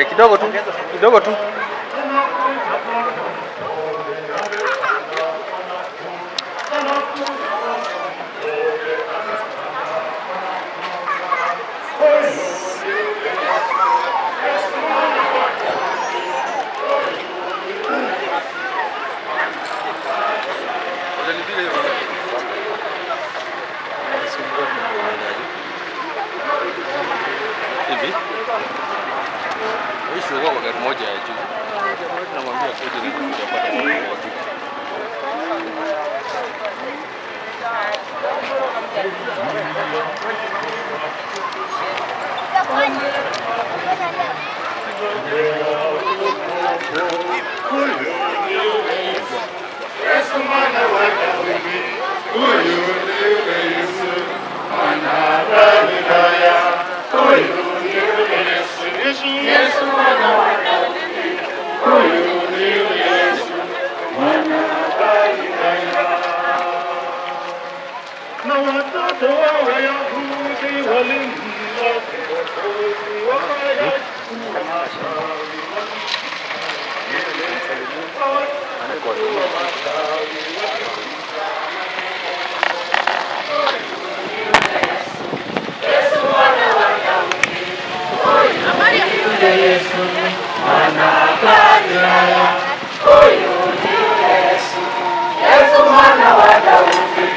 Kidogo tu, kidogo tu. Hivi hiyo kwa gari moja ya juu, tunamwambia kuje ni kupata gari ya juu. Yesu mwana wa Daudi, huyu ndiye Yesu mwana wa Galilaya. Huyu ndiye Yesu, Yesu mwana wa Daudi, huyu ndiye Yesu mwana wa Galilaya. Na watoto wa Wayahudi walimjia Mwokozi wa Yesu mwana wa Galilaya, huyu ndiye Yesu, Yesu mwana wa Daudi,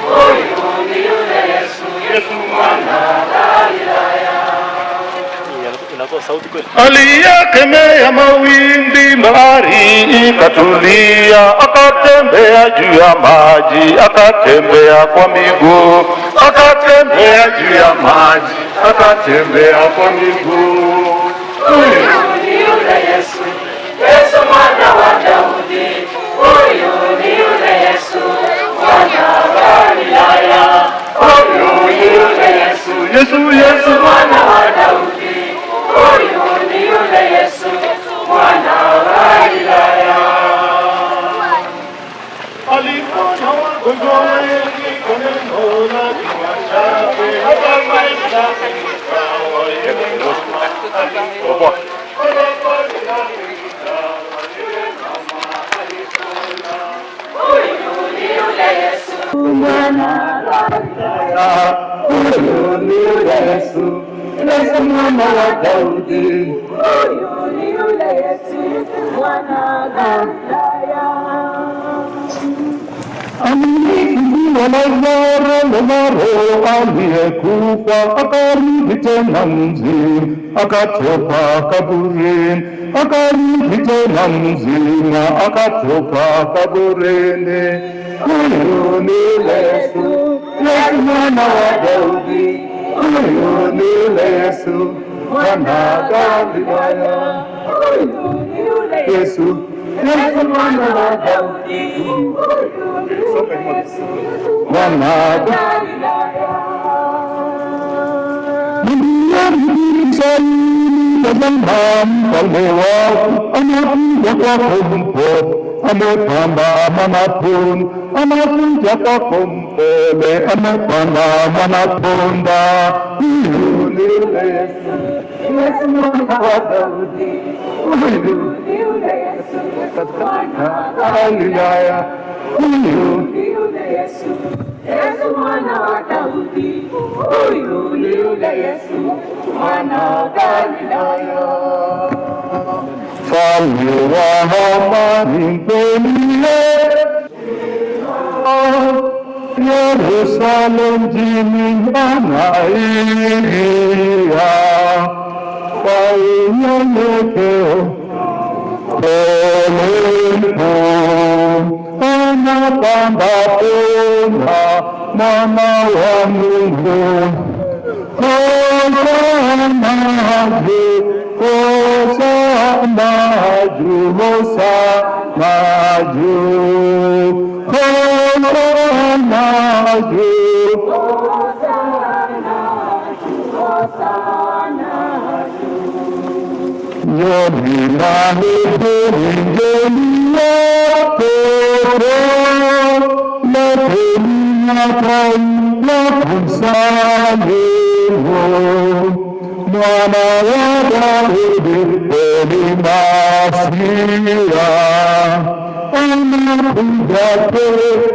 huyu ndiye Yesu, Yesu mwana wa Galilaya. Aliyekemea mawimbi, bahari ikatulia, akatembea juu ya maji, akatembea kwa miguu, akatembea juu ya maji, akatembea kwa miguu. Huyu ni yule Yesu, Yesu mwana wa Daudi, huyu ni yule Yesu mwana wa Galilaya. Huyu ni yule Yesu, Yesu mwana wa Daudi, huyu ni yule Yesu mwana wa Galilaya. Aliponya wagonjwa wengi kwa neno la kinywa chake, hata maisha ikawa huyu ni yule Yesu mwana wa Galilaya. Huyu ni yule Yesu, Yesu mwana wa Daudi, huyu ni yule Yesu mwana wa Galilaya. Lazaro aliyekufa akarudi tena mzima, akatoka kaburini, akarudi tena mzima, akatoka kaburini. Huyu ni Yesu, Yesu mwana wa Daudi, huyu ni Yesu mwana wa Galilaya. Huyu ni yule Yesu, Yesu mwana wa Daudi, mwana wa Galilaya. Tazama mfalme wako anakuja kwako mpole, amepanda mwanapunda, anakuja kwako mpole, amepanda mwanapunda. Huyu ni yule Yesu, Yesu mwana wa Daudi, huyu ni yule Yesu mwana wa Galilaya. Huyu ni yule Yesu, Yesu mwana wa Daudi, huyu ni yule Yesu mwana wa Galilaya. Mfalme wa amani mpeni Yerusalemu mjini anaingia kwa unyenyekeo polepole, anapanda tena mwana wa Mungu. Hosana juu, hosana juu, hosana juu, hosana juu, hosana juu. Njoni na heri, njoni watoto, leteni makai na kumsali. mwana wa Daudi Elimasia anakuja kuhuruma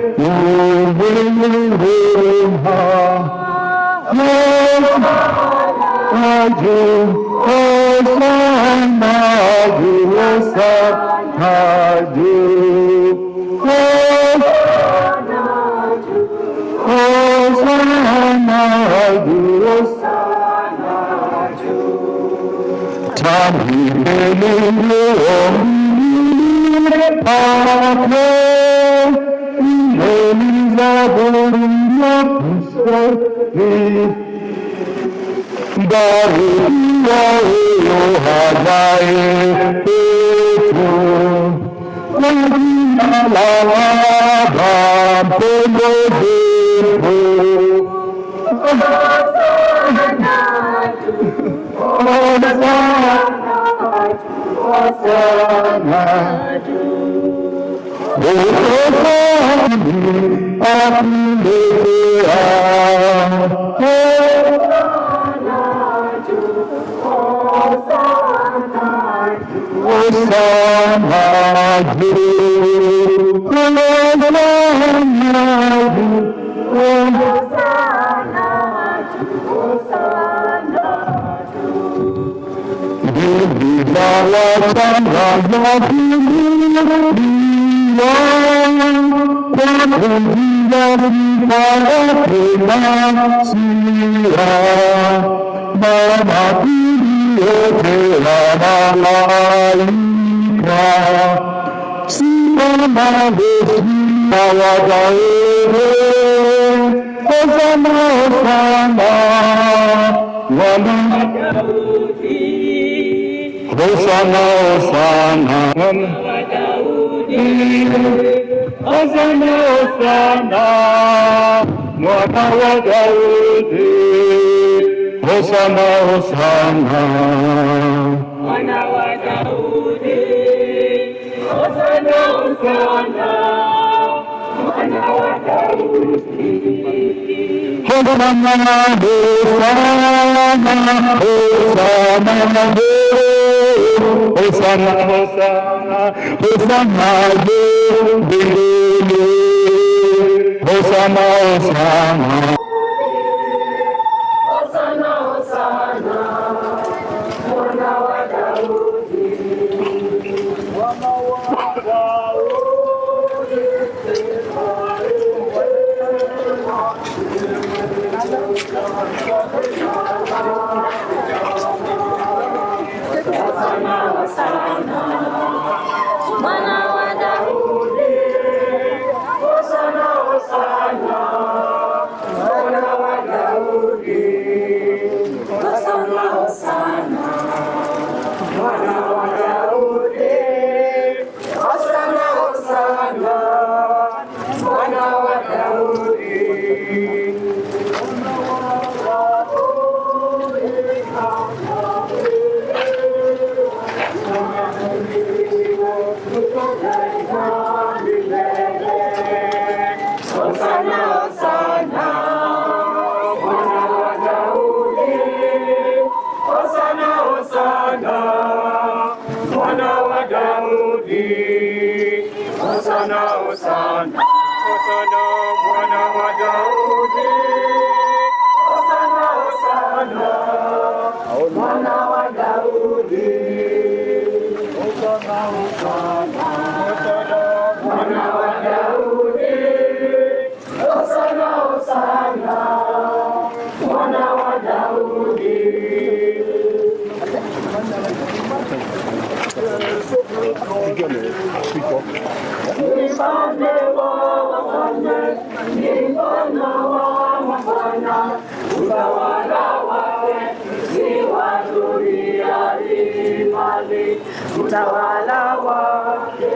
Utawala wake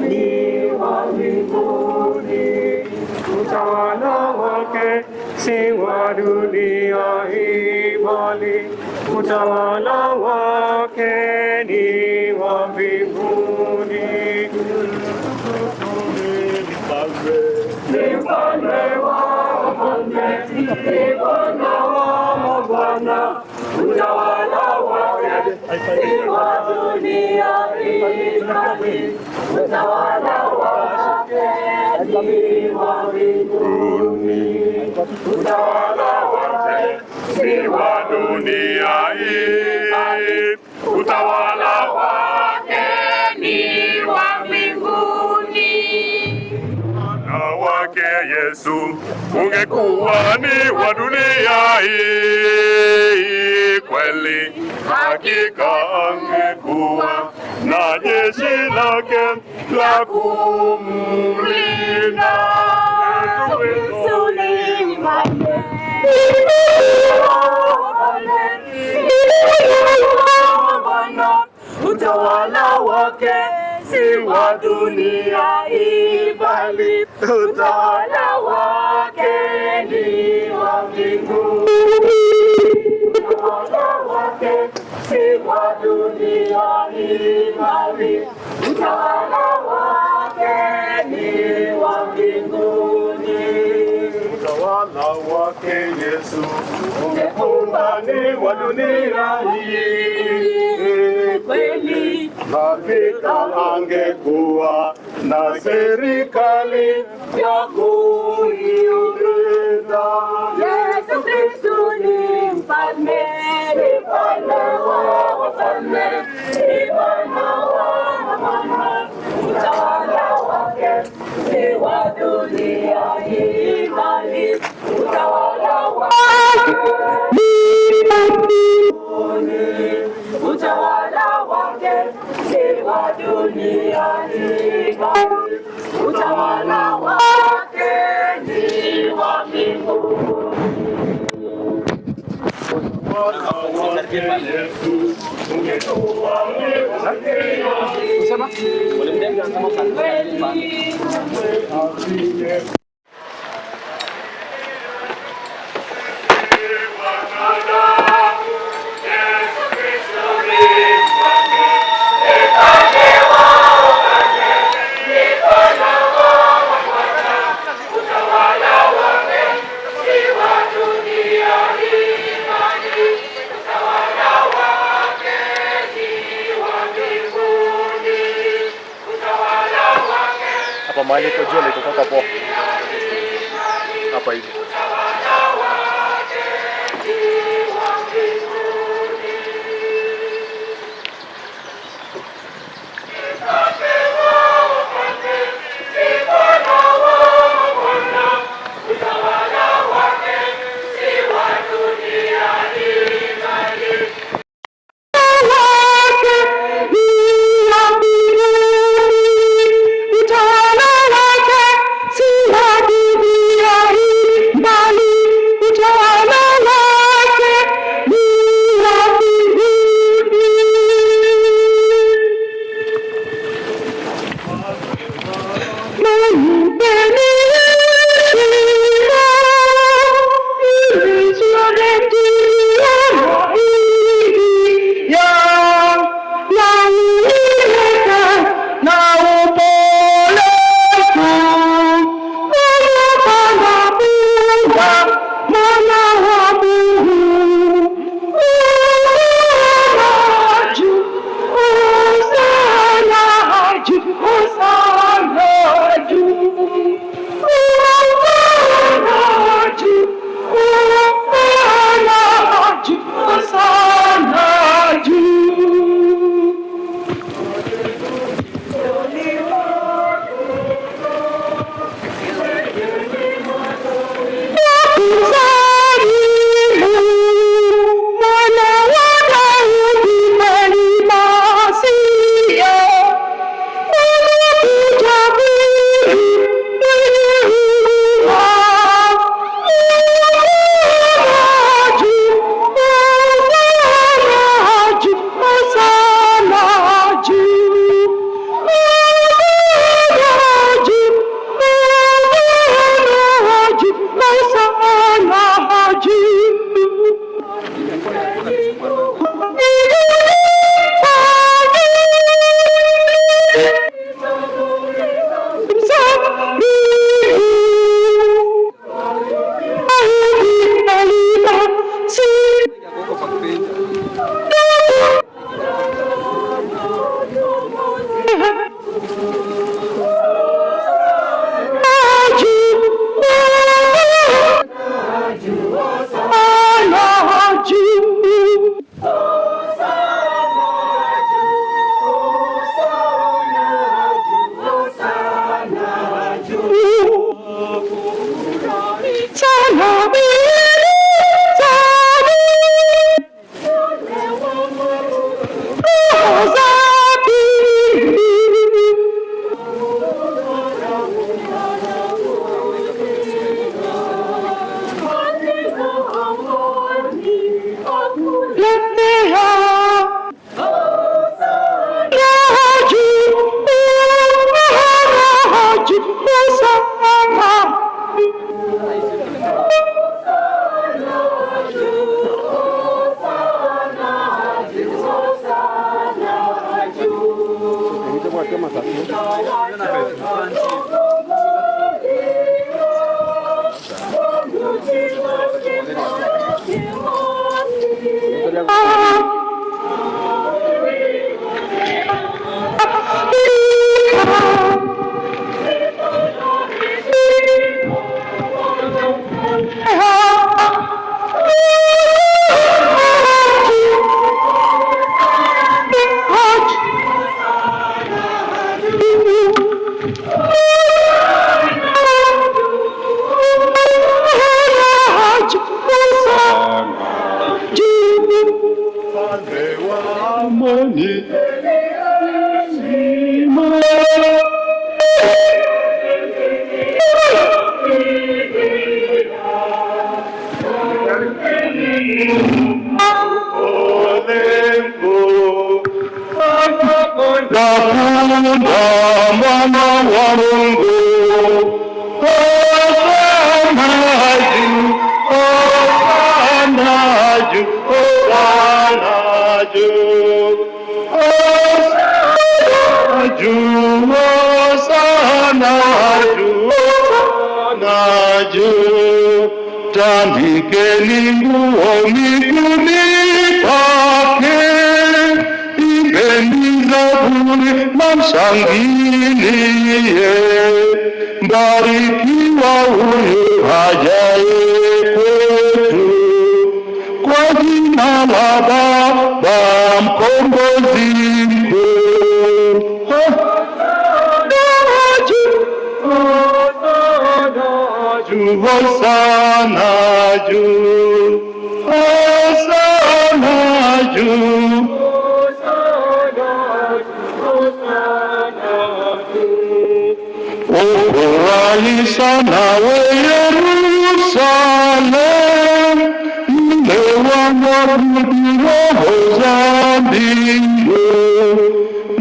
ni wa mbinguni, utawala wake si wa dunia hii, bali utawala wake ni wa mbinguni. Ni mfalme wa wafalme, ni Bwana wa mabwana. Bwana, utawala wake si wa dunia hii, utawala wake ni wa mbinguni. Utawala wake si wa dunia hii, utawala wake ni wa mbinguni. Na wake Yesu ungekuwa ni wa dunia hii kweli, hakika angekuwa na jeshi lake la kumlinda. Yesu ni mfalme, utawala wake si wa dunia hii, bali utawala wake ni wa mbinguni. Utawala wake si wa dunia hii, bali utawala wake ni wa mbinguni. Utawala wake Yesu ungekuwa ni wa dunia hii kweli, hakika angekuwa na serikali ya kuilinda. Yesu Kristo ni mfalme, ni mfalme wa wafalme, ni Bwana wa mabwana. Utawala wake si wa dunia hii, bali utawala wake ni wa mbinguni. Utawala wake si wa dunia hii, bali utawala wake ni wa mbinguni. Hapa mahali kwa jua litoka hapo. Hapa hivi. Mshangilie, mbarikiwa huyu ajaye kwetu, kwa jina la Baba mkombozi mkuu. Hosana juu, hosana juu. Ufurahi sana we Yerusalem, mle wamwabudu roho za mbingu,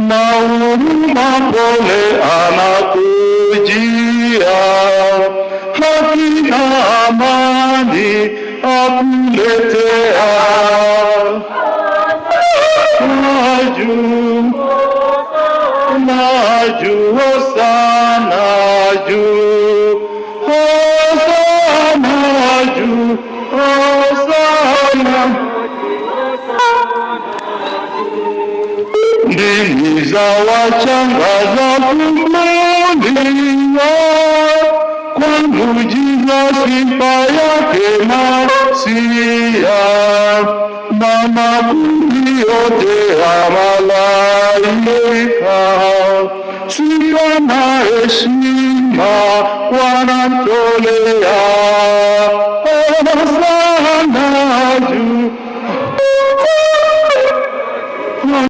na huruma pole anakujia, haki na amani akuletea. Juu sana juu, hosana juu, hosana. Ndimi za wachanga za kukuliwa, kwa muujiza sifa yake Masia, na makundi yote ya malaika sifa na heshima wanamtolea. Hosana